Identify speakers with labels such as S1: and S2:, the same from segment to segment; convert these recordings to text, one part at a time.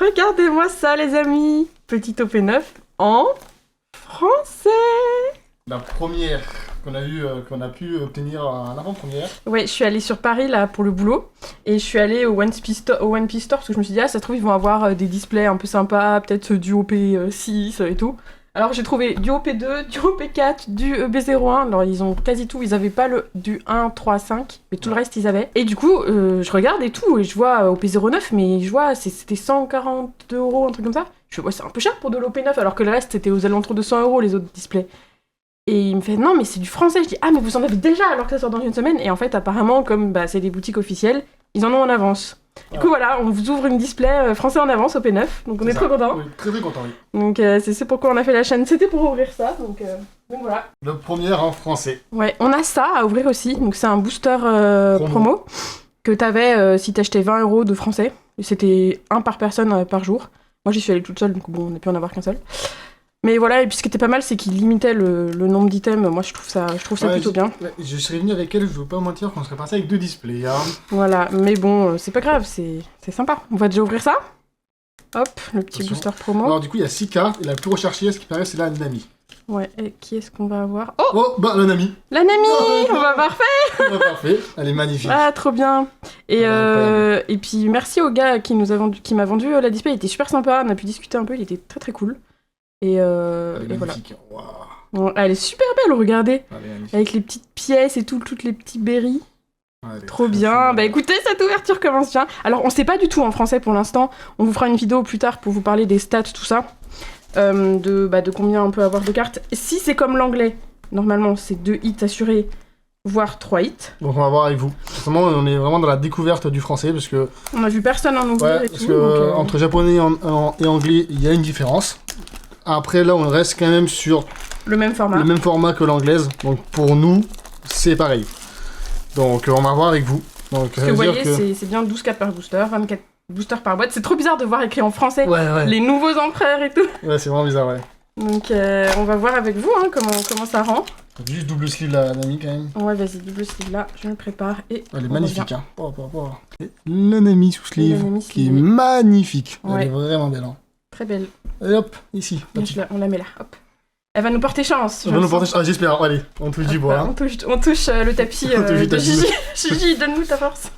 S1: Regardez-moi ça, les amis. Petit OP9 en français.
S2: La première qu'on a eu, qu'on a pu obtenir en avant-première.
S1: Ouais, je suis allée sur Paris là pour le boulot et je suis allée au One Piece Store parce que je me suis dit, ah, ça se trouve, ils vont avoir des displays un peu sympas, peut-être du OP6 et tout. Alors j'ai trouvé du OP2, du OP4, du EB01. Alors ils ont quasi tout, ils avaient pas du 1, 3, 5, mais tout le reste ils avaient. Et du coup, je regarde et tout, et je vois OP09, mais je vois c'était 140 €, un truc comme ça. Je fais, ouais, c'est un peu cher pour de l'OP9, alors que le reste c'était aux alentours de 100 € les autres displays. Et il me fait, non mais c'est du français. Je dis, ah mais vous en avez déjà alors que ça sort dans une semaine. Et en fait apparemment, comme c'est des boutiques officielles, ils en ont en avance. Du coup voilà, on vous ouvre une display français en avance au P9, donc on est trop contents.
S2: Oui, très très content, oui.
S1: Donc c'est pourquoi on a fait la chaîne, c'était pour ouvrir ça, donc voilà.
S2: Le premier en français.
S1: Ouais, on a ça à ouvrir aussi, donc c'est un booster promo que t'avais si t'achetais 20 € de français. Et c'était un par personne par jour. Moi j'y suis allée toute seule, donc bon, on a pu en avoir qu'un seul. Mais voilà, et puis ce qui était pas mal, c'est qu'il limitait le nombre d'items. Moi, je trouve ça plutôt bien.
S2: Je serais venu avec elle, je veux pas mentir, qu'on serait passé avec 2 displays. Hein.
S1: Voilà, mais bon, c'est pas grave, c'est sympa. On va déjà ouvrir ça. Hop, le petit booster promo.
S2: Alors du coup, il y a 6 cartes, et la plus recherchée, à ce qui paraît, c'est la Nami.
S1: Ouais, et qui est-ce qu'on va avoir?
S2: Oh, bah la Nami.
S1: La Nami. On va parfait.
S2: Parfait, elle est magnifique.
S1: Ah, trop bien. Et puis, merci au gars qui m'a vendu la display, il était super sympa, on a pu discuter un peu, il était très très cool. Et voilà.
S2: Wow.
S1: Bon, elle est super belle, regardez. Avec les petites pièces et tout, toutes les petits berries. Trop bien. Bah écoutez, cette ouverture commence bien. Alors, on sait pas du tout en français pour l'instant. On vous fera une vidéo plus tard pour vous parler des stats, tout ça. De combien on peut avoir de cartes. Si c'est comme l'anglais, normalement, c'est 2 hits assurés, voire 3 hits.
S2: Donc on va voir avec vous. Vraiment, on est vraiment dans la découverte du français parce que...
S1: On a vu personne en ouvrir et tout.
S2: Parce que entre japonais et anglais, il y a une différence. Après, là, on reste quand même sur
S1: le même
S2: format que l'anglaise. Donc, pour nous, c'est pareil. Donc, on va voir avec vous. Donc,
S1: parce que vous voyez, c'est bien 12 cartes par booster, 24 boosters par boîte. C'est trop bizarre de voir écrit en français les nouveaux empereurs et tout.
S2: Ouais, c'est vraiment bizarre, ouais.
S1: Donc, on va voir avec vous comment ça rend.
S2: Juste double sleeve la Nami, quand même.
S1: Ouais, vas-y, double sleeve là, je me prépare. Et
S2: elle est magnifique, hein. La Nami sous sleeve, qui est magnifique. Elle est vraiment belle, hein.
S1: Très belle.
S2: Et hop, ici.
S1: On la met là, hop. Elle va nous porter chance.
S2: Elle va nous porter chance. Ah, j'espère. Allez, on touche du bois. Hein.
S1: On touche le tapis de Gigi. Gigi, donne-nous ta force.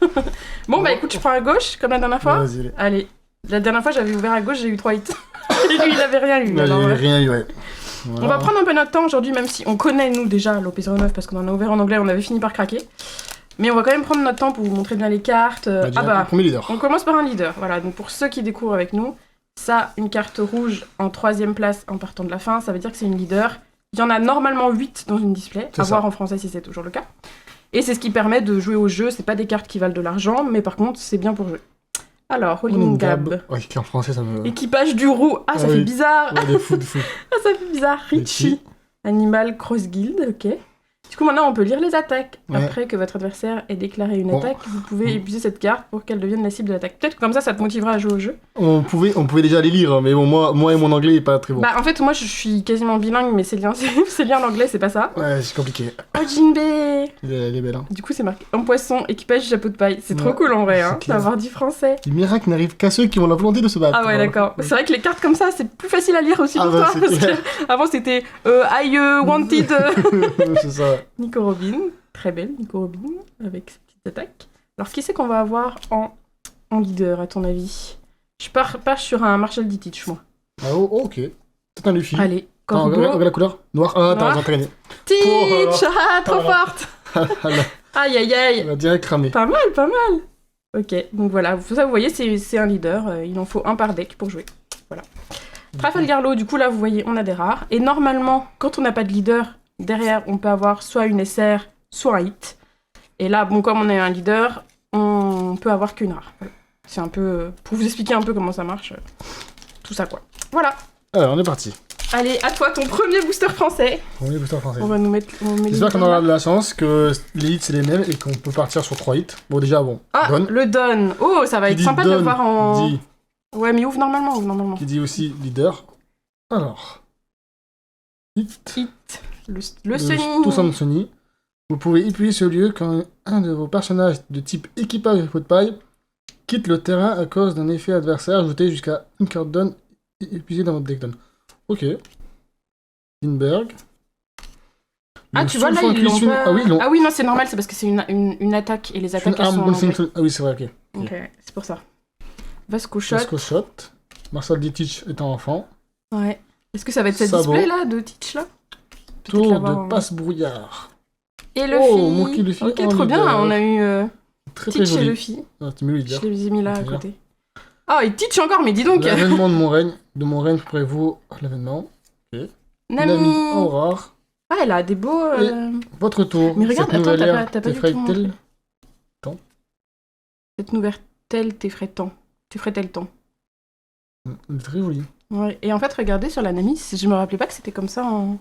S1: Bon, bah écoute, je prends à gauche, comme la dernière fois.
S2: Vas-y,
S1: allez. La dernière fois, j'avais ouvert à gauche, j'ai eu 3 hits. Et lui, il avait rien eu.
S2: Il avait rien eu, ouais.
S1: Voilà. On va prendre un peu notre temps aujourd'hui, même si on connaît, nous, déjà, l'OP09, parce qu'on en a ouvert en anglais, on avait fini par craquer. Mais on va quand même prendre notre temps pour vous montrer bien les cartes.
S2: Premier leader.
S1: On commence par un leader. Voilà, donc pour ceux qui découvrent avec nous, ça, une carte rouge en 3ème place en partant de la fin, ça veut dire que c'est une leader. Il y en a normalement 8 dans une display, à voir en français si c'est toujours le cas. Et c'est ce qui permet de jouer au jeu, c'est pas des cartes qui valent de l'argent, mais par contre, c'est bien pour jouer. Alors, Holingab.
S2: Ouais, en français, ça me...
S1: Équipage du roux. Ah, ça fait bizarre.
S2: Ouais, de fou.
S1: Ah, ça fait bizarre. Richie. Animal Cross Guild, ok. Du coup, maintenant, on peut lire les attaques. Ouais. Après que votre adversaire ait déclaré une attaque, vous pouvez épuiser cette carte pour qu'elle devienne la cible de l'attaque. Peut-être que comme ça te motivera à jouer au jeu.
S2: On pouvait déjà les lire, mais bon, moi et mon anglais est pas très bon.
S1: Bah, en fait, moi, je suis quasiment bilingue, mais c'est bien l'anglais, c'est pas ça.
S2: Ouais, c'est compliqué.
S1: Oh, Jinbe.
S2: Elle est belle, hein.
S1: Du coup, c'est marqué en poisson, équipage chapeau de paille. C'est trop cool, en vrai, hein, d'avoir du français.
S2: Les miracles n'arrivent qu'à ceux qui ont la volonté de se battre.
S1: Ah ouais, d'accord. C'est vrai que les cartes comme ça, c'est plus facile à lire aussi pour toi. Parce que avant, c'était I wanted.
S2: C'est ça.
S1: Nico Robin. Très belle, Nico Robin, avec ses petites attaques. Alors, qui c'est qu'on va avoir en leader, à ton avis? Je pars sur un Marshall D-Teach, moi.
S2: Ah, ok. C'est un Luffy.
S1: Allez, Corbeau.
S2: Regarde la couleur. Noir. Ah, t'as gagné.
S1: Teach. Ah, trop forte. Aïe, aïe, aïe.
S2: Elle va direct cramer.
S1: Pas mal. Ok, donc voilà. Ça, vous voyez, c'est un leader. Il en faut un par deck pour jouer. Voilà. Trafalgar Law, du coup, là, vous voyez, on a des rares. Et normalement, quand on n'a pas de leader, derrière, on peut avoir soit une SR, soit un hit. Et là, bon, comme on est un leader, on peut avoir qu'une rare. Voilà. C'est un peu... pour vous expliquer un peu comment ça marche. Tout ça, quoi. Voilà.
S2: Alors, on est parti.
S1: Allez, à toi, ton premier booster français.
S2: Premier booster français.
S1: On va nous mettre...
S2: J'espère qu'on aura de la chance, que les hits, c'est les mêmes, et qu'on peut partir sur 3 hits. Bon, déjà, bon.
S1: Ah, Don. Le Don. Oh, ça va être sympa de le voir en...
S2: Dit...
S1: Ouais, mais ouvre normalement.
S2: Qui dit aussi leader. Alors. Hit.
S1: Le Sunny.
S2: Tout ça de Sunny. Vous pouvez appuyer ce lieu quand un de vos personnages de type équipage de pot de paille quitte le terrain à cause d'un effet adversaire. Ajoutez jusqu'à une carte donne épuisée dans votre deck donne. Ok. Lindbergh.
S1: Ah, tu vois, là, ils l'ont pas... Ah oui, non, c'est normal, c'est parce que c'est une attaque, et les attaques, elles sont en anglais.
S2: Ah oui, c'est vrai, ok.
S1: Ok, c'est pour ça. Vasco Shot.
S2: Marcel Dietrich étant enfant.
S1: Ouais. Est-ce que ça va être cette display, là, de Teach, là?
S2: Tour de passe-brouillard.
S1: Et Luffy.
S2: Monkey Luffy.
S1: Ok, trop bien, on a eu
S2: Teach
S1: et Luffy.
S2: Ah, je
S1: les ai mis là, à côté. Oh, et Teach encore, mais dis donc.
S2: L'avènement de mon règne. De mon règne, prévaut l'avènement. Ok.
S1: Nami.
S2: Aurore.
S1: Ah, elle a des beaux...
S2: Votre tour.
S1: Mais regarde, attends, t'as pas du tout montré. Cette nouvelle telle t'effraie-t-elle tant.
S2: Elle est très jolie.
S1: Ouais, et en fait, regardez sur la Nami, je me rappelais pas que c'était comme ça en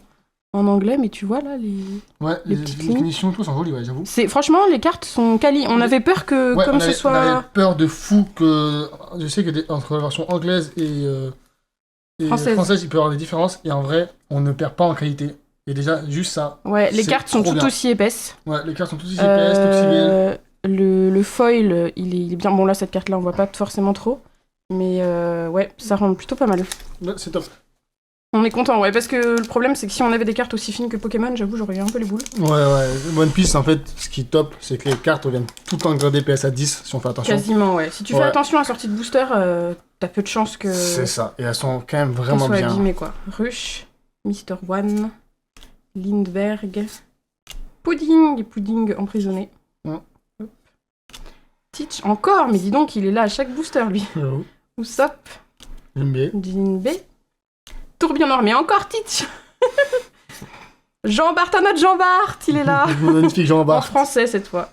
S1: anglais, mais tu vois là, les petites lignes.
S2: Finitions, tout sont jolies, ouais, j'avoue.
S1: Franchement, les cartes sont quali. On avait peur que, comme ce soit...
S2: On avait peur de fou que... Je sais que entre la version anglaise et française, il peut y avoir des différences, et en vrai, on ne perd pas en qualité. Et déjà, juste ça.
S1: Ouais, les cartes sont tout aussi épaisses.
S2: Ouais, les cartes sont tout aussi épaisses, tout aussi belles.
S1: Le foil, il est bien. Bon, là, cette carte-là, on voit pas forcément trop. Mais ouais, ça rend plutôt pas mal.
S2: Ouais, c'est top.
S1: On est content, ouais, parce que le problème, c'est que si on avait des cartes aussi fines que Pokémon, j'avoue, j'aurais eu un peu les boules.
S2: Ouais. One Piece, en fait, ce qui est top, c'est que les cartes reviennent tout le temps gradées PS à 10, si on fait attention.
S1: Quasiment, ouais. Si tu fais attention à la sortie de booster, t'as peu de chances que...
S2: C'est ça, et elles sont quand même vraiment bien.
S1: Abîmées, quoi. Rush, Mr. One, Lindbergh, Pudding emprisonné. Teach, encore, mais dis donc, il est là à chaque booster, lui. Usopp, Jinbe, Tourbillon noir, mais encore Teach. Jean-Bart, notre Jean-Bart, il est là.
S2: Magnifique Jean-Bart.
S1: En français, cette fois.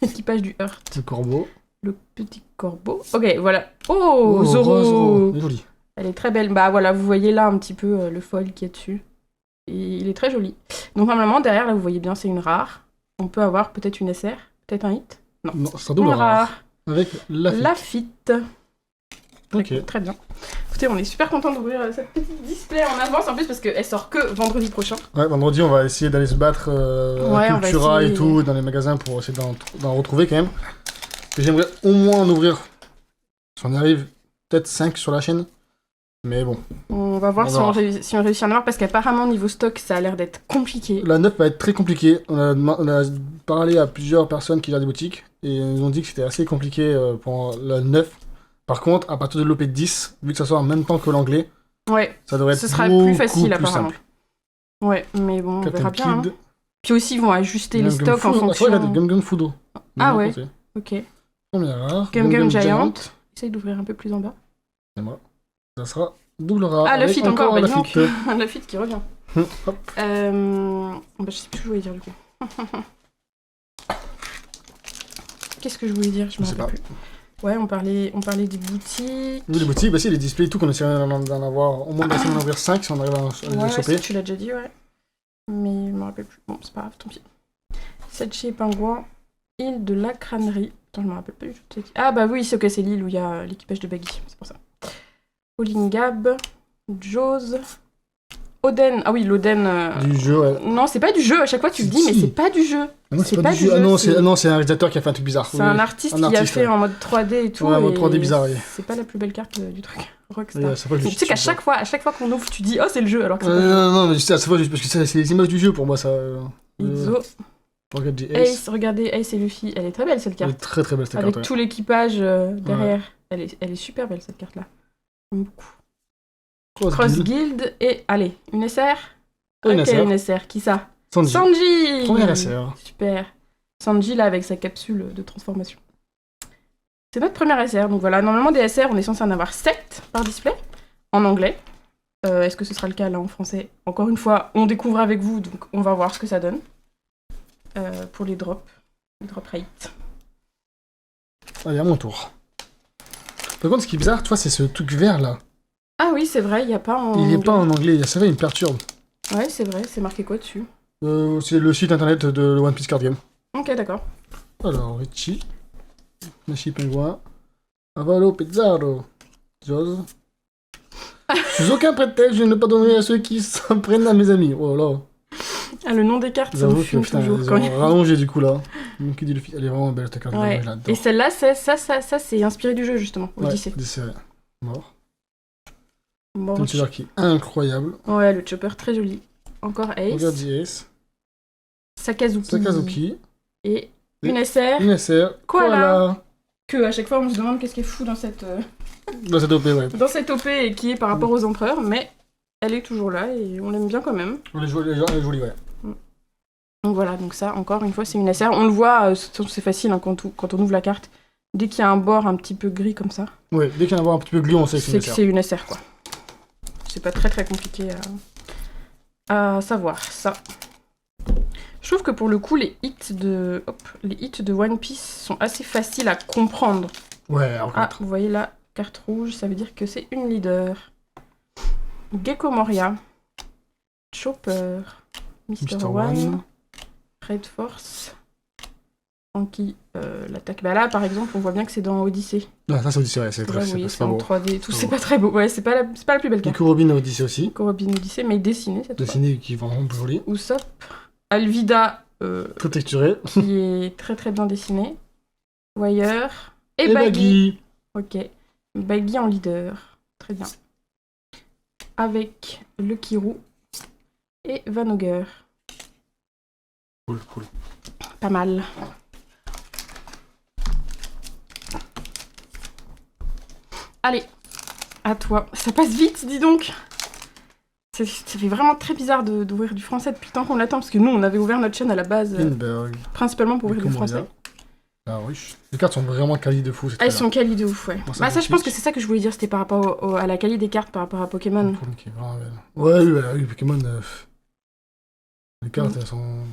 S1: Équipage du Heurt.
S2: Le corbeau.
S1: Le petit corbeau. Ok, voilà. Oh, Zoro.
S2: Joli.
S1: Elle est très belle. Bah voilà, vous voyez là un petit peu le foil qui est dessus. Et il est très joli. Donc normalement, derrière, là, vous voyez bien, c'est une rare. On peut avoir peut-être une SR, peut-être un hit. Non,
S2: c'est double rare. Avec
S1: Lafitte.
S2: Ok.
S1: Très bien. Écoutez, on est super content d'ouvrir cette petite display en avance en plus parce qu'elle sort que vendredi prochain. Ouais,
S2: vendredi, on va essayer d'aller se battre à Cultura et tout, dans les magasins pour essayer d'en retrouver quand même. Et j'aimerais au moins en ouvrir. Si on y arrive, peut-être 5 sur la chaîne. Mais bon.
S1: On va voir si on réussit à en avoir parce qu'apparemment, niveau stock, ça a l'air d'être compliqué.
S2: La 9 va être très compliquée. On a parlé à plusieurs personnes qui gèrent des boutiques et ils nous ont dit que c'était assez compliqué pour la 9. Par contre, à partir de l'OP10, vu que ça sort en même temps que l'anglais, ça devrait être
S1: plus facile apparemment. Ouais, mais bon, on verra bien. Hein. Puis aussi, ils vont ajuster les stocks en fonction...
S2: Ah, regarde, Gum Fudo.
S1: Ah ouais, ok.
S2: Première rare.
S1: Gum Giant. Essaye d'ouvrir un peu plus en bas.
S2: C'est moi. Ça sera double rare.
S1: Ah, Lafitte encore, bah
S2: Lafitte.
S1: Lafitte qui revient.
S2: Hop.
S1: Je sais plus ce que je voulais dire du coup. Qu'est-ce que je voulais dire? Je me rappelle plus. Ouais, on parlait des boutiques.
S2: Oui, les boutiques, bah si, les displays et tout, qu'on essaie d'en avoir au moins d'en ouvrir 5 si on arrive à les choper.
S1: Ouais, tu l'as déjà dit, ouais. Mais je me rappelle plus. Bon, c'est pas grave, tant pis. Setchi Pingouin, île de la crânerie. Attends, je me rappelle pas du tout. Ah bah oui, c'est ok, c'est l'île où il y a l'équipage de Baggy, c'est pour ça. Olingab, Jaws, Oden. Ah oui, l'Oden.
S2: Du jeu, ouais.
S1: Non, c'est pas du jeu. À chaque fois, tu le dis, mais c'est pas du jeu.
S2: Ah non, c'est pas du jeu. Ah non, c'est un réalisateur qui a fait un truc bizarre.
S1: C'est un artiste qui a fait en mode 3D et tout.
S2: Ouais, en mode 3D bizarre, oui.
S1: C'est pas la plus belle carte du truc. Rockstar.
S2: Ouais,
S1: tu sais qu'à chaque fois qu'on ouvre, tu dis oh, c'est le jeu alors que c'est
S2: pas non, mais c'est à chaque fois parce que c'est les images du jeu pour moi, ça.
S1: Izo. Ace, regardez Ace et Luffy. Elle est très belle cette carte.
S2: Elle est très très belle cette carte.
S1: Avec tout l'équipage derrière. Elle est super belle cette carte là. J'aime beaucoup. Cross Guild et allez, une SR.
S2: Une SR.
S1: Une SR. Qui ça?
S2: Sanji. Première SR.
S1: Super. Sanji là avec sa capsule de transformation. C'est notre première SR. Donc voilà, normalement des SR, on est censé en avoir 7 par display en anglais. Est-ce que ce sera le cas là en français? Encore une fois, on découvre avec vous, donc on va voir ce que ça donne. Pour les drop rate.
S2: Allez, à mon tour. Par contre, ce qui est bizarre, tu vois, c'est ce truc vert là.
S1: Ah oui, c'est vrai, il n'y a pas en
S2: anglais. Il n'est pas en anglais, ça va, il me perturbe.
S1: Ouais, c'est vrai, c'est marqué quoi dessus?
S2: C'est le site internet de One Piece Card Game.
S1: Ok, d'accord.
S2: Alors, Richie, Nashi Pingouin, Avalo Pezzaro, Jaws. Sous aucun prétexte, je ne pas donner à ceux qui s'en prennent à mes amis. Oh là.
S1: Ah, le nom des cartes, ça me fume toujours.
S2: Ils ont rallongé du coup là. Monkey D. Luffy, elle est vraiment belle cette carte.
S1: Ouais. Et celle-là, ça c'est inspiré du jeu justement, Odyssey.
S2: Ouais, Odyssey, ouais. Mort.
S1: Bon,
S2: Celui-là qui est incroyable.
S1: Ouais, le chopper très joli. Encore Ace.
S2: Regarde The Ace.
S1: Sakazuki. Et une SR.
S2: Une SR.
S1: Koala. Que à chaque fois on se demande qu'est-ce qui est fou dans cette...
S2: Dans cette OP, ouais.
S1: Dans cette OP et qui est par rapport aux empereurs, mais elle est toujours là et on l'aime bien quand même.
S2: Elle est jolie, ouais.
S1: Donc voilà, donc ça, encore une fois, c'est une SR. On le voit, c'est facile hein, quand on ouvre la carte. Dès qu'il y a un bord un petit peu gris comme ça.
S2: Ouais, dès qu'il y a un bord un petit peu gris, on sait que c'est une SR.
S1: C'est une SR, quoi. C'est pas très compliqué à savoir, ça. Je trouve que pour le coup, les hits de One Piece sont assez faciles à comprendre.
S2: Ouais,
S1: vous voyez là, carte rouge, ça veut dire que c'est une leader. Gecko Moria. Chopper. Mr. One. Red Force. Franky, l'attaque. Bah là, par exemple, on voit bien que c'est dans Odyssey.
S2: Ah, ça c'est Odyssey, ouais, c'est
S1: là, vous voyez,
S2: c'est pas beau.
S1: 3D, tout, c'est pas très beau. Ouais, c'est pas la plus belle carte.
S2: Nico Robin Odyssey aussi.
S1: Nico Robin Odyssey, mais dessiné cette fois.
S2: Dessiné qui est vraiment joli.
S1: Usopp. Alvida.
S2: Très texturé.
S1: Qui est très bien dessiné. Wire. Et Baggy. Ok. Baggy en leader. Très bien. Avec le Kirou. Et Vanoger.
S2: Cool.
S1: Pas mal. Allez, à toi. Ça passe vite, dis donc. Ça fait vraiment très bizarre d'ouvrir du français depuis tant qu'on l'attend, parce que nous, on avait ouvert notre chaîne à la base, principalement pour ouvrir du français.
S2: Ah oui. Les cartes sont vraiment quali de fou.
S1: Elles sont quali de ouf, ouais. Bah ça, je pense que c'est ça que je voulais dire, c'était par rapport à la quali des cartes par rapport à Pokémon.
S2: Oui, Pokémon... Les cartes, elles sont...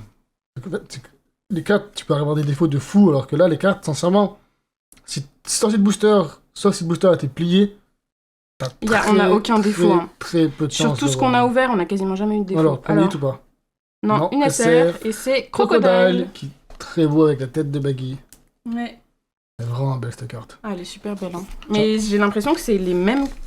S2: Les cartes, tu peux avoir des défauts de fou, alors que là, les cartes, sincèrement, si ton site booster, soit si le booster a été plié,
S1: on n'a aucun défaut.
S2: Très peu de chance.
S1: Sur tout ce qu'on a ouvert, on n'a quasiment jamais eu de défaut.
S2: Alors, premier ou pas?
S1: Non, une SR, et c'est Crocodile.
S2: Qui est très beau avec la tête de Baggy.
S1: Ouais.
S2: Elle est vraiment belle cette carte.
S1: Ah, elle est super belle. Hein. Mais j'ai l'impression que c'est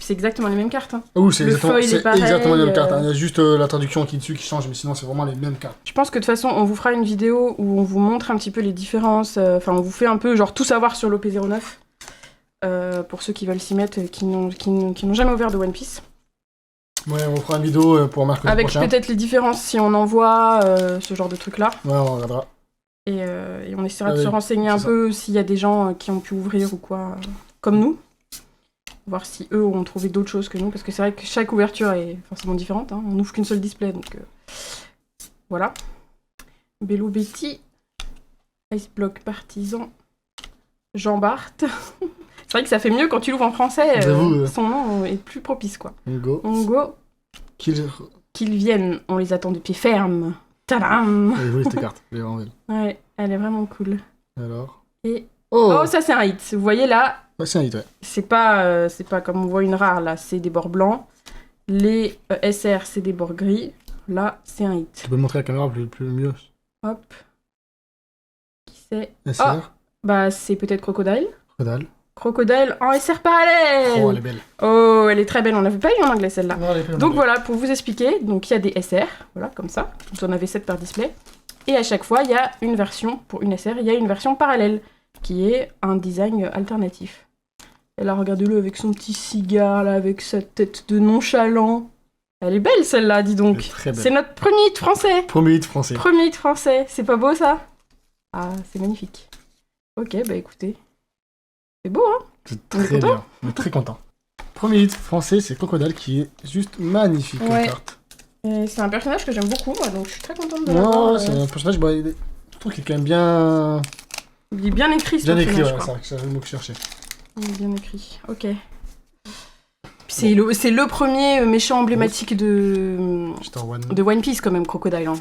S1: exactement les mêmes cartes. Hein.
S2: Oui, c'est exactement les mêmes cartes.
S1: Hein.
S2: Il y a juste la traduction qui est dessus qui change, mais sinon c'est vraiment les mêmes cartes.
S1: Je pense que de toute façon, on vous fera une vidéo où on vous montre un petit peu les différences. Enfin, on vous fait un peu genre tout savoir sur l'OP09. Pour ceux qui veulent s'y mettre, qui n'ont jamais ouvert de One Piece.
S2: Ouais, on fera une vidéo pour mercredi prochain.
S1: Avec peut-être les différences si on envoie ce genre de trucs-là.
S2: Ouais, on regardera.
S1: Et on essaiera de se renseigner un peu s'il y a des gens qui ont pu ouvrir ou quoi, comme nous. Voir si eux ont trouvé d'autres choses que nous, parce que c'est vrai que chaque ouverture est forcément différente. Hein. On n'ouvre qu'une seule display, donc voilà. Bello Betty, Ice Block Partisan, Jean Bart. C'est vrai que ça fait mieux quand tu l'ouvres en français, son nom est plus propice, quoi. Ongo. Qu'ils viennent, on les attend de pied ferme. Tadam!
S2: Elle est jolie cette carte, elle est vraiment belle.
S1: Ouais, elle est vraiment cool.
S2: Alors?
S1: Et... Oh, ça c'est un hit. Vous voyez là?
S2: Ouais, c'est un hit, ouais.
S1: C'est pas comme on voit une rare, là, c'est des bords blancs. Les SR, c'est des bords gris. Là, c'est un hit.
S2: Tu peux me montrer la caméra plus mieux?
S1: Hop. Qui c'est?
S2: SR?
S1: Oh, bah, c'est peut-être Crocodile.
S2: Crocodile
S1: en SR parallèle!
S2: Oh, elle est belle.
S1: Oh, elle est très belle. On l'avait pas eu en anglais, celle-là.
S2: Non,
S1: donc voilà, pour vous expliquer, donc il y a des SR, voilà, comme ça. Vous en avez 7 par display. Et à chaque fois, il y a une version, pour une SR, il y a une version parallèle, qui est un design alternatif. Et là, regardez-le avec son petit cigare, là, avec sa tête de nonchalant. Elle est belle, celle-là, dis donc. C'est notre premier hit français.
S2: Premier hit français.
S1: C'est pas beau, ça? Ah, c'est magnifique. Ok, bah écoutez. C'est beau, hein?
S2: C'est très bien. On est très content. Premier hit français, c'est Crocodile, qui est juste magnifique comme carte.
S1: C'est un personnage que j'aime beaucoup, moi, donc je suis très contente de
S2: l'avoir. Non, c'est un personnage, je trouve qu'il est quand même bien...
S1: Il est bien écrit, ce
S2: personnage. Bien écrit,
S1: ouais,
S2: c'est le mot que je cherchais.
S1: Il est bien écrit, ok. C'est le premier méchant emblématique de One Piece, quand même, Crocodile. Hein.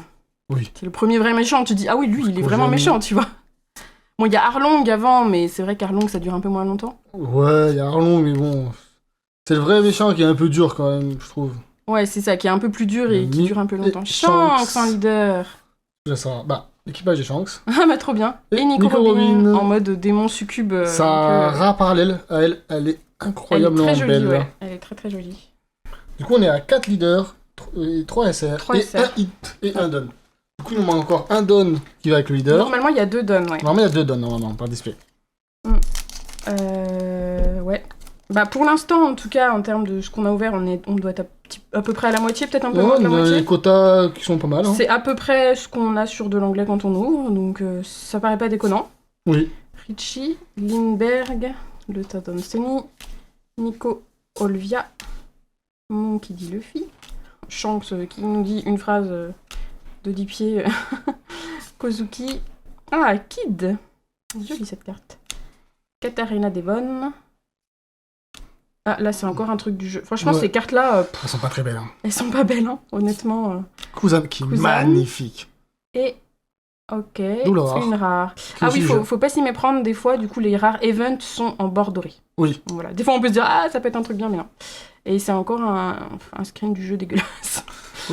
S2: Oui.
S1: C'est le premier vrai méchant, tu dis, ah oui, lui, il est vraiment méchant, tu vois. Bon, il y a Arlong avant, mais c'est vrai qu'Arlong, ça dure un peu moins longtemps.
S2: Ouais, il y a Arlong, mais bon... C'est le vrai méchant qui est un peu dur, quand même, je trouve.
S1: Ouais, c'est ça, qui est un peu plus dur et qui dure un peu longtemps. Shanks en leader.
S2: Ça, l'équipage de Shanks.
S1: Ah bah trop bien. Et Nico Robin en mode démon succube.
S2: Sa rare parallèle à elle, elle est incroyablement belle.
S1: Elle est très jolie, ouais. Elle est très jolie.
S2: Du coup, on est à 4 leaders, 3 SR,
S1: 3
S2: et
S1: SR.
S2: 1 hit et 1 don. Du coup, il nous manque encore un Dawn qui va avec le leader.
S1: Normalement, il y a 2 Dawn, ouais.
S2: Normalement, il y a 2 Dawn, normalement, par display.
S1: Ouais. Bah, pour l'instant, en tout cas, en termes de ce qu'on a ouvert, on doit être à peu près à la moitié, peut-être un peu moins de la moitié.
S2: Les quotas qui sont pas mal. Hein.
S1: C'est à peu près ce qu'on a sur de l'anglais quand on ouvre, donc ça paraît pas déconnant.
S2: Oui.
S1: Richie, Lindbergh, le Tadonseni, Nico Olvia, Mon qui dit Luffy, Shanks qui nous dit une phrase de 10 pieds, Kozuki, ah, Kid, jolie cette carte, Katarina Devon. Ah, là, c'est encore un truc du jeu. Franchement, ces cartes-là...
S2: elles sont pas très belles. Hein.
S1: Elles sont pas belles, hein, honnêtement.
S2: Kuzan qui est magnifique.
S1: Et... Ok,
S2: Douleur.
S1: C'est une rare. Ah oui, faut pas s'y méprendre. Des fois, du coup, les rares events sont en bord doré.
S2: Oui.
S1: Donc, voilà. Des fois, on peut se dire, ah, ça peut être un truc bien, mais non. Et c'est encore un screen du jeu dégueulasse.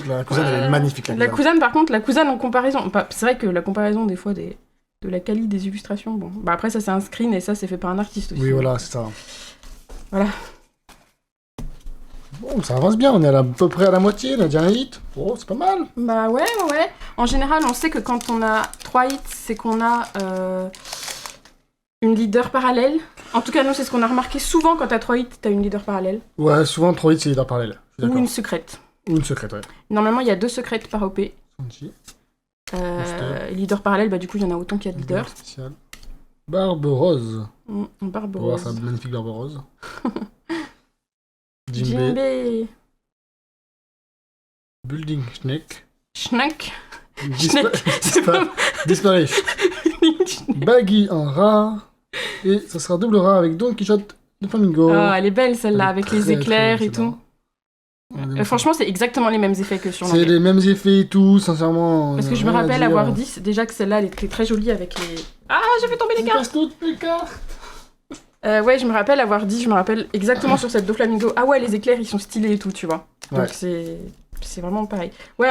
S2: La Kuzan, elle est magnifique.
S1: La Kuzan, par contre, la Kuzan en comparaison... C'est vrai que la comparaison, des fois, de la qualité des illustrations, bon... Bah après, ça, c'est un screen, et ça, c'est fait par un artiste aussi.
S2: Oui, voilà, c'est ça.
S1: Voilà.
S2: Bon, ça avance bien, on est à peu près à la moitié, on a déjà un hit. Oh, c'est pas mal.
S1: Bah ouais. En général, on sait que quand on a 3 hits, c'est qu'on a une leader parallèle. En tout cas, nous, c'est ce qu'on a remarqué. Souvent, quand t'as 3 hits, t'as une leader parallèle.
S2: Ouais, souvent 3 hits, c'est leader parallèle.
S1: Ou une secrète.
S2: Ou une secrète, ouais.
S1: Normalement, il y a 2 secrètes par OP. Leader parallèle, bah du coup, il y en a autant qu'il y a de leaders.
S2: Spécial. Barbe rose.
S1: Barbe
S2: on va
S1: rose.
S2: voir sa magnifique barbe rose.
S1: Jinbei.
S2: Building Schneck.
S1: Schneck.
S2: Disparaît. Baggy en rare. Et ça sera double rare avec Don Quichotte de Flamingo.
S1: Ah, elle est belle celle-là, avec les éclairs et tout. Franchement, c'est exactement les mêmes effets que sur l'anglais.
S2: C'est les mêmes effets et tout, sincèrement.
S1: Parce que je me rappelle avoir dit déjà que celle-là, elle était très jolie avec les... Ah, j'ai fait tomber les cartes.
S2: Toutes mes cartes.
S1: Ouais, je me rappelle exactement sur cette Doflamingo. Ah ouais, les éclairs, ils sont stylés et tout, tu vois. Donc
S2: ouais.
S1: C'est vraiment pareil. Ouais,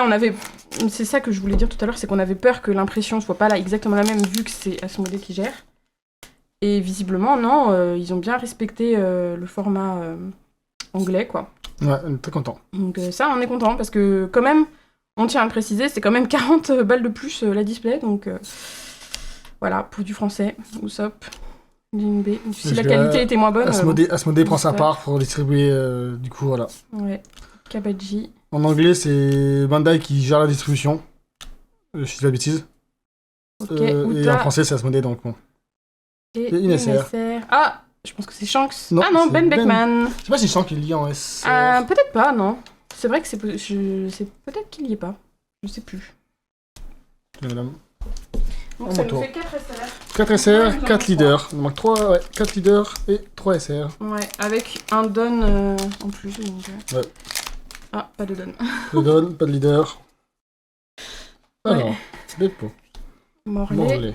S1: c'est ça que je voulais dire tout à l'heure, c'est qu'on avait peur que l'impression soit pas là exactement la même, vu que c'est Asmodée qui gère. Et visiblement, non, ils ont bien respecté le format anglais, quoi.
S2: Ouais, on est très content.
S1: Donc ça, on est content, parce que quand même, on tient à le préciser, c'est quand même 40 balles de plus la display, donc voilà, pour du français, Usopp. Jinbei. Si la qualité était moins bonne...
S2: Asmodée prend sa part pour distribuer, du coup, voilà.
S1: Ouais, Kabaji.
S2: En anglais, c'est Bandai qui gère la distribution, si je dis la bêtise.
S1: Ok,
S2: et en français, c'est Asmodée, donc bon.
S1: Et Inesser. Ah, je pense que c'est Shanks.
S2: Non,
S1: non, Ben Beckman.
S2: Je sais pas si Shanks est lié en S.
S1: Peut-être pas, non. C'est vrai que c'est peut-être qu'il y est pas. Je sais plus.
S2: Madame.
S1: Donc ça nous fait 4 SR.
S2: 4 SR, 4 leaders. Il manque 4 leaders et 3 SR.
S1: Ouais, avec un Don en plus. Donc,
S2: ouais.
S1: Ah, pas de Don.
S2: Pas de Don, pas de leader. Alors, Beppo.
S1: Morley.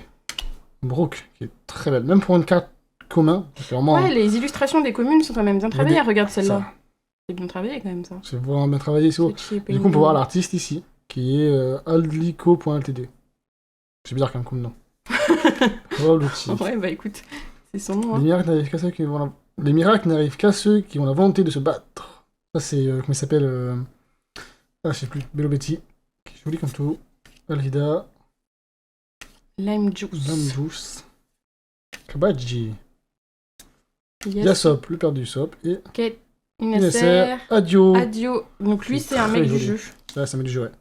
S2: Brooke, qui est très belle. Même pour une carte commun, c'est vraiment...
S1: Ouais, les illustrations des communes sont quand même bien travaillées. Regarde celle-là. C'est bien travaillé quand même, ça.
S2: C'est vraiment bien travaillé ici. Du coup, on peut voir l'artiste ici, qui est aldlico.ltd. C'est bizarre comme nom. Oh, l'outil.
S1: Ouais, bah écoute, c'est son nom. Hein.
S2: Les miracles n'arrivent qu'à ceux qui ont la volonté de se battre. Ça, c'est... comment il s'appelle je sais plus. Bello Betty. Qui est joli comme tout. Alvida.
S1: Lime Juice.
S2: Kabaji. Yasop, le père du Sop. Et...
S1: Inesser.
S2: Adio.
S1: Donc lui, c'est un mec du jeu.
S2: Ouais, c'est un mec du jeu, ouais.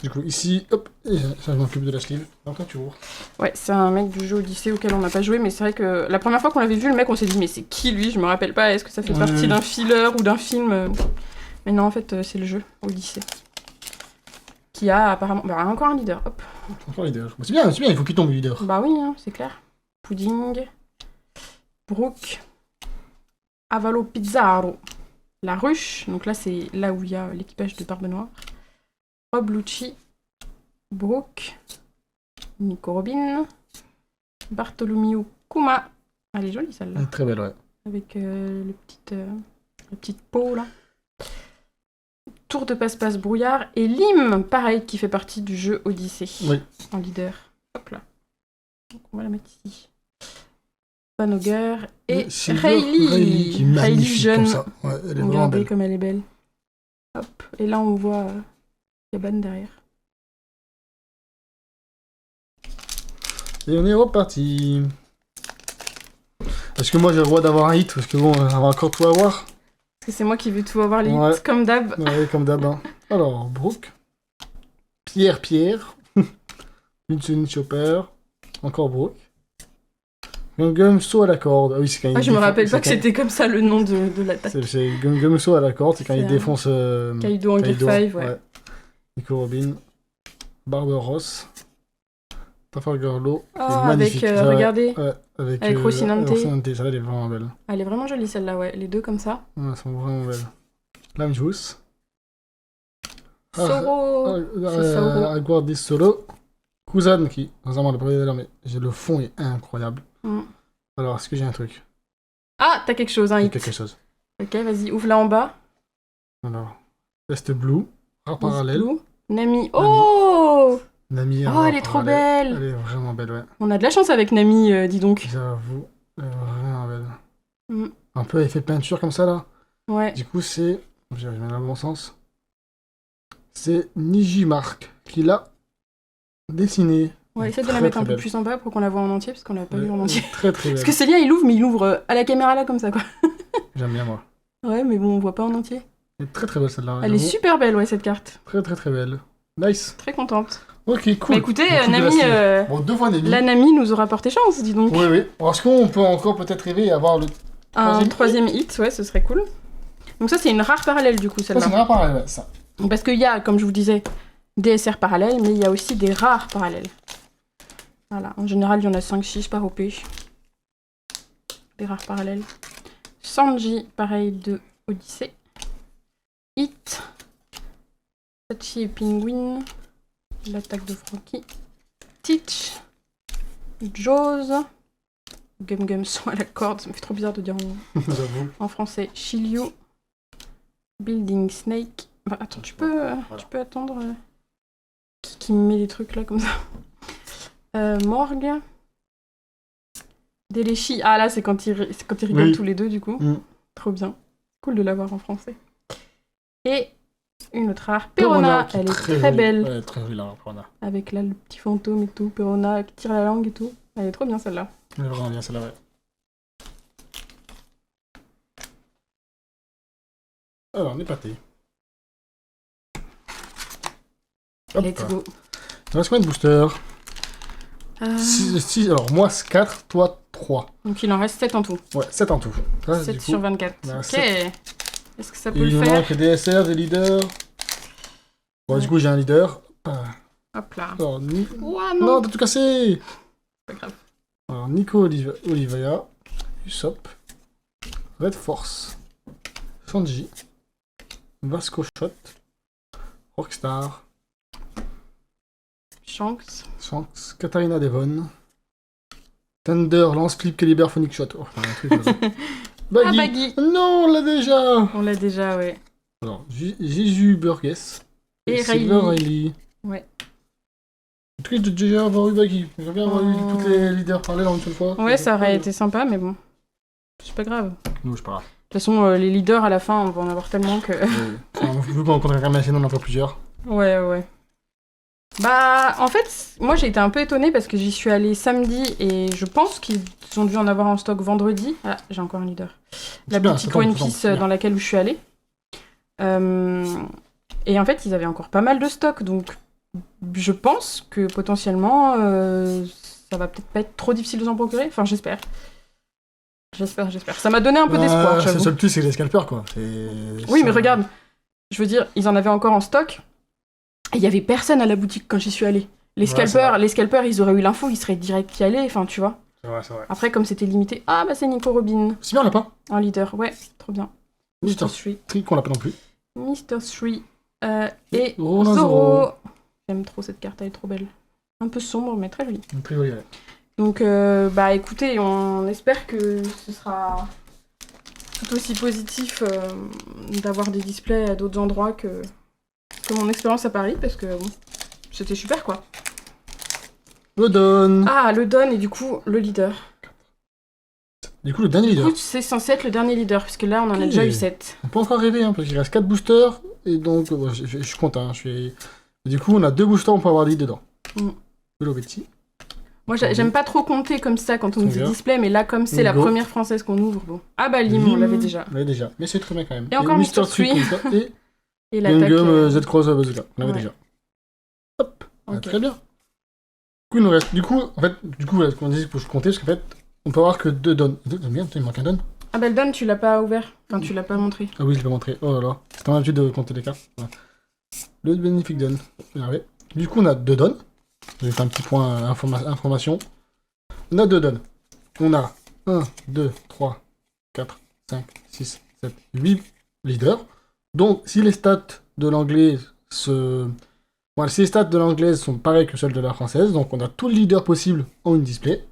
S2: Du coup, ici, hop, ça je m'occupe de la sleeve. Donc là, tu ouvres.
S1: Ouais, c'est un mec du jeu Odyssée auquel on n'a pas joué, mais c'est vrai que la première fois qu'on l'avait vu, le mec, on s'est dit, mais c'est qui lui? Je me rappelle pas, est-ce que ça fait partie d'un filler ou d'un film? Mais non, en fait, c'est le jeu Odyssée. Qui a apparemment... Bah, encore un leader, hop.
S2: Encore un leader. Bah, c'est bien, il faut qu'il tombe, le leader.
S1: Bah oui, hein, c'est clair. Pudding. Brooke. Avalo Pizzaro. La ruche, donc là, c'est là où il y a l'équipage de Barbe Noire. Rob Lucci. Brooke. Nico Robin. Bartholomew Kuma. Elle est jolie, celle-là.
S2: Très belle, ouais.
S1: Avec la petite peau, là. Tour de passe-passe brouillard. Et Lim, pareil, qui fait partie du jeu Odyssée.
S2: Oui.
S1: En leader. Hop là. Donc on va la mettre ici. Banogher et Rayleigh.
S2: Qui est magnifique
S1: jeune.
S2: comme ça. Ouais, elle est vraiment belle.
S1: Comme elle est belle. Hop. Et là, on voit Yaban derrière.
S2: Et on est reparti. Est-ce que moi j'ai le droit d'avoir un hit? Parce que bon, on va encore tout avoir.
S1: Parce que c'est moi qui veux tout avoir les
S2: Ouais.
S1: hits, comme d'hab.
S2: Ouais, comme d'hab. Hein. Alors, Brooke. Pierre. Une Chopper. Encore Brooke. Gum saut à la corde. Ah oui, c'est quand il
S1: je me rappelle pas que c'était comme ça le nom de l'attaque.
S2: C'est Gum saut à la corde, c'est quand il défonce.
S1: Kaido en Gear 5, ouais.
S2: Nico Robin. Barbaros. Trafalgar Law.
S1: Oh, avec, regardez.
S2: Ouais,
S1: avec Rocinante.
S2: Rocinante, ça, elle est vraiment belle.
S1: Elle est vraiment jolie celle-là, ouais. Les deux comme ça.
S2: Ouais, elles sont vraiment belles. Lime Juice.
S1: Soro.
S2: Aguardi Solo. Kuzan qui, vraiment le premier d'ailleurs, mais le fond est incroyable. Alors, est-ce que j'ai un truc?
S1: Ah, t'as quelque chose, un hit.
S2: Quelque chose.
S1: Ok, vas-y, ouvre-la en bas.
S2: Alors, Test Blue. Rare parallèle.
S1: Nami. Oh
S2: Nami.
S1: Oh, elle est trop belle.
S2: Elle est vraiment belle, ouais.
S1: On a de la chance avec Nami, dis donc.
S2: J'avoue, elle est vraiment belle. Un peu effet peinture comme ça, là.
S1: Ouais.
S2: Du coup, c'est... Je mets dans le bon sens. C'est Niji Mark qui l'a dessiné.
S1: Ouais, essaie de la mettre un peu plus en bas pour qu'on la voie en entier, parce qu'on l'a pas vue en entier.
S2: Très très belle.
S1: Parce que Célia, il ouvre, mais il ouvre à la caméra là, comme ça, quoi.
S2: J'aime bien, moi.
S1: Ouais, mais bon, on voit pas en entier.
S2: Elle est très très belle, celle-là.
S1: Elle est super belle, ouais, cette carte.
S2: Très très très belle. Nice.
S1: Très contente.
S2: Ok, cool.
S1: Bah écoutez, Nami,
S2: bon, 2 fois Nami.
S1: La Nami nous aura porté chance, dis donc.
S2: Oui, oui. Alors, est-ce qu'on peut encore peut-être rêver et avoir le
S1: troisième hit, ouais, ce serait cool. Donc ça, c'est une rare parallèle, du coup, celle-là.
S2: Ça, c'est une rare parallèle, ouais, ça.
S1: Parce qu'il y a, comme je vous disais, des SR parallèles, mais il y a aussi des rares parallèles. Voilà, en général, il y en a 5-6 par OP. Des rares parallèles. Sanji, pareil, de Odyssey. Hit. Sachi et Penguin. L'attaque de Franky. Teach. Jaws. Gum sont à la corde, ça me fait trop bizarre de dire en français. Shiryu. Building Snake. Bah, attends, tu peux attendre qui me met des trucs là comme ça. Morgue. Delechi. Ah là, c'est quand ils rigolent tous les deux du coup. Trop bien. Cool de l'avoir en français. Et une autre rare. Perona, elle est très belle.
S2: Ouais, très jolie la Perona.
S1: Avec là le petit fantôme et tout. Perona qui tire la langue et tout. Elle est trop bien celle-là.
S2: Elle est vraiment bien celle-là, ouais. Alors, on est pâté.
S1: Let's go.
S2: Il reste combien de boosters 6, alors moi 4, toi 3.
S1: Donc il en reste 7 en tout.
S2: Ouais, 7 en tout.
S1: 7 sur 24. Ok.
S2: 7.
S1: Est-ce que ça peut le faire?
S2: Il manque des SR, des leaders. Bon, ouais. Du coup j'ai un leader.
S1: Hop là.
S2: Alors,
S1: non,
S2: t'as tout cassé.
S1: Pas grave.
S2: Alors Nico Olivia, Usopp, Red Force, Sanji, Vasco Shot, Rockstar,
S1: Shanks,
S2: Katarina Devon, Thunder, Lance Flip, Caliber, Phonic Shot. Oh, un truc, Baggy.
S1: Baggy.
S2: Non, on l'a déjà.
S1: On l'a déjà, ouais.
S2: Alors, Jésus Burgess
S1: et
S2: Riley.
S1: Ouais.
S2: Triste de déjà avoir eu Baggy. J'aimerais bien avoir eu tous les leaders parallèles en une seule fois.
S1: Ouais, ça aurait été sympa, mais bon. C'est pas grave.
S2: Non, c'est pas grave.
S1: De toute façon, les leaders, à la fin, on va en avoir tellement que...
S2: Vu qu'on rencontre quand même assez, on en a plusieurs.
S1: Ouais. Bah, en fait, moi, j'ai été un peu étonnée parce que j'y suis allée samedi et je pense qu'ils ont dû en avoir en stock vendredi. Ah, j'ai encore un leader. La boutique One Piece dans laquelle je suis allée. Et en fait, ils avaient encore pas mal de stock, donc je pense que potentiellement, ça va peut-être pas être trop difficile de s'en procurer. Enfin, j'espère. J'espère. Ça m'a donné un peu d'espoir, j'avoue.
S2: Le seul plus, c'est les scalpers, quoi.
S1: Oui, mais regarde, je veux dire, ils en avaient encore en stock. Et il y avait personne à la boutique quand j'y suis allée. Les scalpers, ils auraient eu l'info, ils seraient direct y allés, enfin, tu vois.
S2: C'est vrai.
S1: Après, comme c'était limité... Ah, bah c'est Nico Robin.
S2: C'est bien, on l'a pas.
S1: Un leader, ouais, trop bien.
S2: Mr. Street, qu'on l'a pas non plus.
S1: Mr. Street et
S2: Roland
S1: Zoro. J'aime trop cette carte, elle est trop belle. Un peu sombre, mais très jolie.
S2: Très jolie, ouais.
S1: Donc, bah écoutez, on espère que ce sera tout aussi positif d'avoir des displays à d'autres endroits que mon expérience à Paris, parce que bon, c'était super, quoi.
S2: Le Don.
S1: Ah, le Don et du coup, le leader.
S2: Du coup, le dernier leader.
S1: Du coup, c'est censé être le dernier leader, puisque là, on en a déjà eu 7.
S2: On peut encore rêver, hein, parce qu'il reste 4 boosters, et donc, bon, je suis content. Du coup, on a 2 boosters, on peut avoir des leads dedans. Velovetti.
S1: Moi, j'aime pas trop compter comme ça quand on dit display, mais là, comme c'est la
S2: Go.
S1: première française qu'on ouvre, bon. Ah bah, Lim, on l'avait déjà.
S2: On l'avait déjà, mais c'est très bien quand même.
S1: Et encore Mr. Tree.
S2: Et
S1: l'attaque.
S2: Z-Cross Bazooka, on l'avait déjà. Hop, très bien. Du coup, il nous reste. Du coup, voilà, ce qu'on disait pour compter, parce qu'en fait, on peut avoir que 2 donnes. Il manque un donne.
S1: Ah bah, le donne, tu l'as pas ouvert. Enfin, tu l'as pas montré.
S2: Ah oui, je l'ai pas montré. Oh là là, c'est ton habitude de compter les cartes. Voilà. Le bénéfique donne. Du coup, on a 2 donnes. Je vais faire un petit point information. On a 2 donnes. On a 1, 2, 3, 4, 5, 6, 7, 8 leaders. Donc, si les stats de l'anglais si les stats de l'anglaise sont pareilles que celles de la française, donc on a tous les leaders possibles en une display.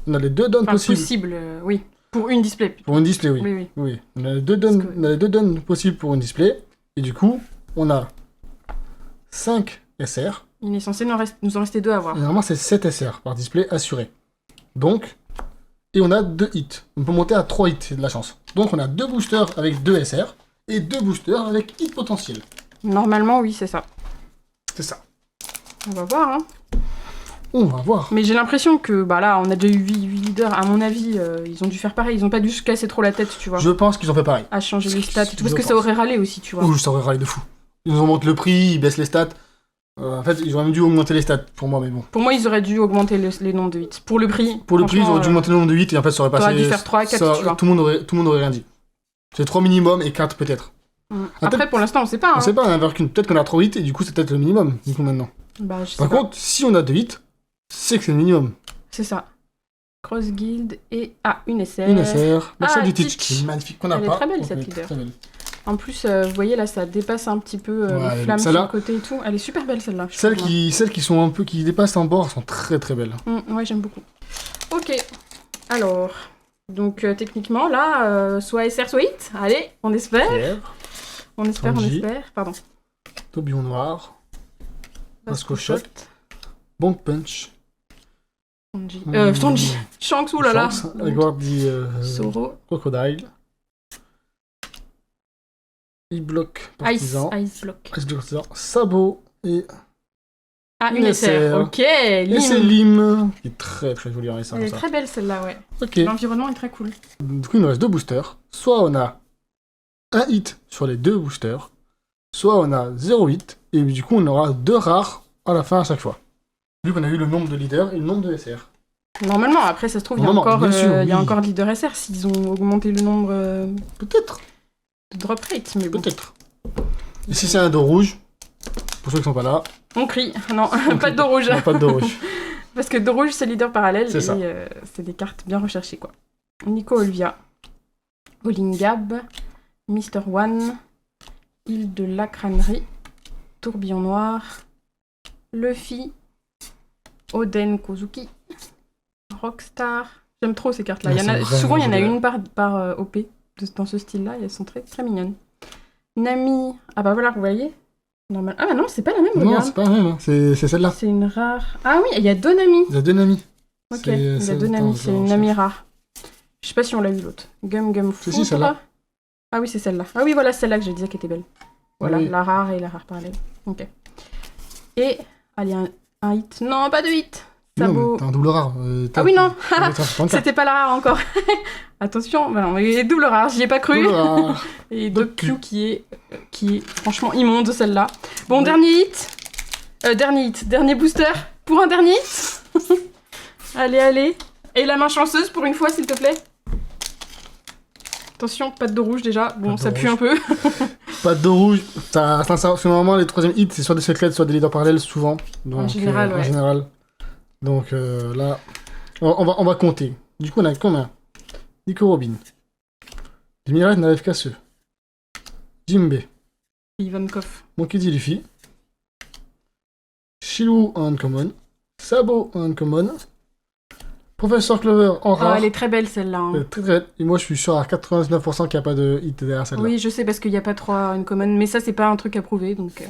S2: On a les 2 donnes possibles.
S1: Oui. Pour une display.
S2: Pour une display, oui. Oui. On a les 2 donnes possibles pour une display. Et du coup, on a 5 SR.
S1: Il est censé nous en rester 2 à avoir.
S2: Et normalement, c'est 7 SR par display assuré. Donc, et on a 2 hits. On peut monter à 3 hits, c'est de la chance. Donc, on a 2 boosters avec 2 SR et 2 boosters avec hit potentiel.
S1: Normalement, oui, c'est ça.
S2: C'est ça.
S1: On va voir, hein.
S2: On va voir.
S1: Mais j'ai l'impression que, bah là, on a déjà eu 8 leaders. À mon avis, ils ont dû faire pareil. Ils ont pas dû se casser trop la tête, tu vois.
S2: Je pense qu'ils ont fait pareil.
S1: À changer les stats et tout. Parce que ça aurait râlé aussi, tu vois.
S2: Ouh, ça aurait râlé de fou. Ils nous augmentent le prix, ils baissent les stats. En fait, ils auraient même dû augmenter les stats pour moi, mais bon.
S1: Pour moi, ils auraient dû augmenter les nombres de hits. Pour le prix.
S2: Pour le prix, ils auraient dû augmenter le nombre de 8 et en fait, ça aurait passé.
S1: Ça aurait dû faire 3 à 4, tu vois.
S2: Tout le monde aurait rien dit. C'est 3 minimum et 4 peut-être.
S1: Après, pour l'instant, on sait pas.
S2: On sait pas, on a peut-être qu'on a 3 hits et du coup, c'est peut-être le minimum, du coup, maintenant.
S1: Bah, je sais
S2: Par
S1: pas.
S2: contre, si on a 2 hits, c'est que c'est le minimum.
S1: C'est ça. Cross Guild et une SR.
S2: Une SR. Marcel du
S1: Teach.
S2: qui est magnifique, qu'on a
S1: Elle
S2: pas.
S1: est très belle, cette leader.
S2: Très belle.
S1: En plus, vous voyez là, ça dépasse un petit peu les flammes sur le côté et tout. Elle est super belle celle-là.
S2: Celles qui sont un peu, qui dépassent en bord, sont très très belles.
S1: Ouais, j'aime beaucoup. Ok. Alors, donc techniquement là, soit SR, soit hit. Allez, on espère. On espère. Pardon.
S2: Tourbillon noir. Vasco Shot. Bonk Punch.
S1: Sanji. Shanks, oulala.
S2: Agordi.
S1: Zoro.
S2: Crocodile. E-Block partisan.
S1: Ice Block.
S2: Ice Block partisan. Sabot et...
S1: une SR. Ok, Lim.
S2: Et c'est Lim. Qui est très très jolie en SR.
S1: Elle est très belle celle-là, ouais.
S2: Ok.
S1: L'environnement est très cool.
S2: Du coup, il nous reste 2 boosters. Soit on a un hit sur les 2 boosters, soit on a 0 hit, et du coup on aura 2 rares à la fin à chaque fois. Vu qu'on a eu le nombre de leaders et le nombre de SR.
S1: Normalement, après ça se trouve, il y a encore leader SR s'ils ont augmenté le nombre
S2: peut-être
S1: de drop rate, mais bon.
S2: Peut-être. Et si c'est un dos rouge, pour ceux qui sont pas là...
S1: On crie. Non, pas de dos rouge.
S2: Non, pas de dos rouge.
S1: Parce que dos rouge, c'est leader parallèle,
S2: c'est ça.
S1: C'est des cartes bien recherchées, quoi. Nico Olvia. Olingab. Mr. One. Île de la Crânerie. Tourbillon Noir. Luffy. Oden Kozuki. Rockstar. J'aime trop ces cartes-là. Souvent, il y en a une par OP dans ce style-là, et elles sont très, très mignonnes. Nami. Ah bah voilà, vous voyez. Normal. Ah bah non, c'est pas la même.
S2: Non,
S1: regarde.
S2: c'est pas la même. C'est celle-là.
S1: C'est une rare. Ah oui, il y a 2 Nami.
S2: Il y a 2 Nami.
S1: Ok, il y a 2 Nami. C'est une Nami rare. Je sais pas si on l'a eu l'autre. Gum Foudre.
S2: Si, celle-là.
S1: Ah oui, c'est celle-là. Ah oui, voilà, celle-là que je disais qui était belle. Voilà,
S2: oui.
S1: la rare et la rare parallèle. Ok. Et, allez, un hit. Non, pas de hit. Sabot.
S2: Non, t'as un double rare.
S1: Ah oui, non.
S2: C'était
S1: pas la rare encore. Attention, bah non, mais double rare, j'y ai pas cru.
S2: Double rare.
S1: Et Doku qui est franchement immonde, celle-là. Bon, dernier hit. Dernier booster. Pour un dernier hit. Allez. Et la main chanceuse pour une fois, s'il te plaît. Attention, pas de dos rouge déjà. Bon, ça pue un peu.
S2: Pas de dos rouge. Normalement, les 3e hits, c'est soit des secrets, soit des leaders parallèles, souvent. Donc,
S1: en général, ouais.
S2: En général. Donc là, on va compter. Du coup, on a combien? Nico Robin. Demirat n'arrive qu'à ceux. Jimbe.
S1: Ivankov.
S2: Monkey D. Luffy. Shilou en uncommon. Sabot en uncommon. Professeur Clover en rare.
S1: Elle est très belle celle-là. Hein.
S2: Très très. Et moi je suis sûr à 99% qu'il n'y a pas de hit derrière celle-là.
S1: Oui, je sais parce qu'il n'y a pas 3 uncommon, mais ça c'est pas un truc à prouver donc.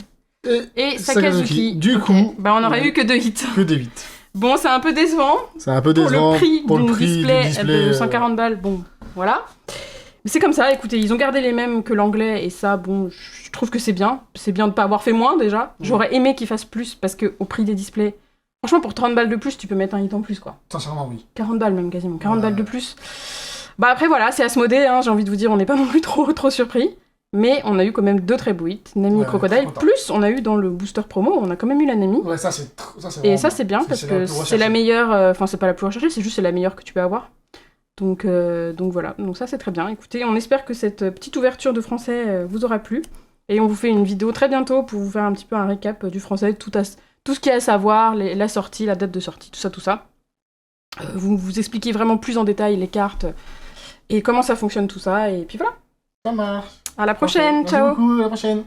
S1: Et
S2: Sakazuki. Du coup.
S1: Bah on aurait eu que 2 hits.
S2: Que 2 hits.
S1: Bon, c'est un peu décevant.
S2: C'est un peu décevant.
S1: Pour le prix du display de 140 balles, bon, voilà. Mais c'est comme ça, écoutez, ils ont gardé les mêmes que l'anglais, et ça, bon, je trouve que c'est bien. C'est bien de pas avoir fait moins, déjà. J'aurais aimé qu'ils fassent plus, parce qu'au prix des displays, Franchement, pour 30 balles de plus, tu peux mettre un hit en plus, quoi.
S2: Sincèrement, oui.
S1: 40 balles même, quasiment. 40 balles de plus. Bah après, voilà, c'est Asmodée, hein, j'ai envie de vous dire, on n'est pas non plus trop surpris. Mais on a eu quand même 2 très beaux hits. Nami Crocodile, plus on a eu dans le booster promo, on a quand même eu la Nami.
S2: Ouais, ça c'est
S1: et ça c'est bien, parce que c'est la meilleure... Enfin, c'est pas la plus recherchée, c'est juste c'est la meilleure que tu peux avoir. Donc voilà, donc ça c'est très bien. Écoutez, on espère que cette petite ouverture de français vous aura plu. Et on vous fait une vidéo très bientôt pour vous faire un petit peu un récap du français, tout ce qu'il y a à savoir, la sortie, la date de sortie, tout ça. Vous expliquez vraiment plus en détail les cartes et comment ça fonctionne tout ça, et puis voilà.
S2: Ça marche.
S1: À la prochaine, ciao.
S2: Merci beaucoup, à la prochaine.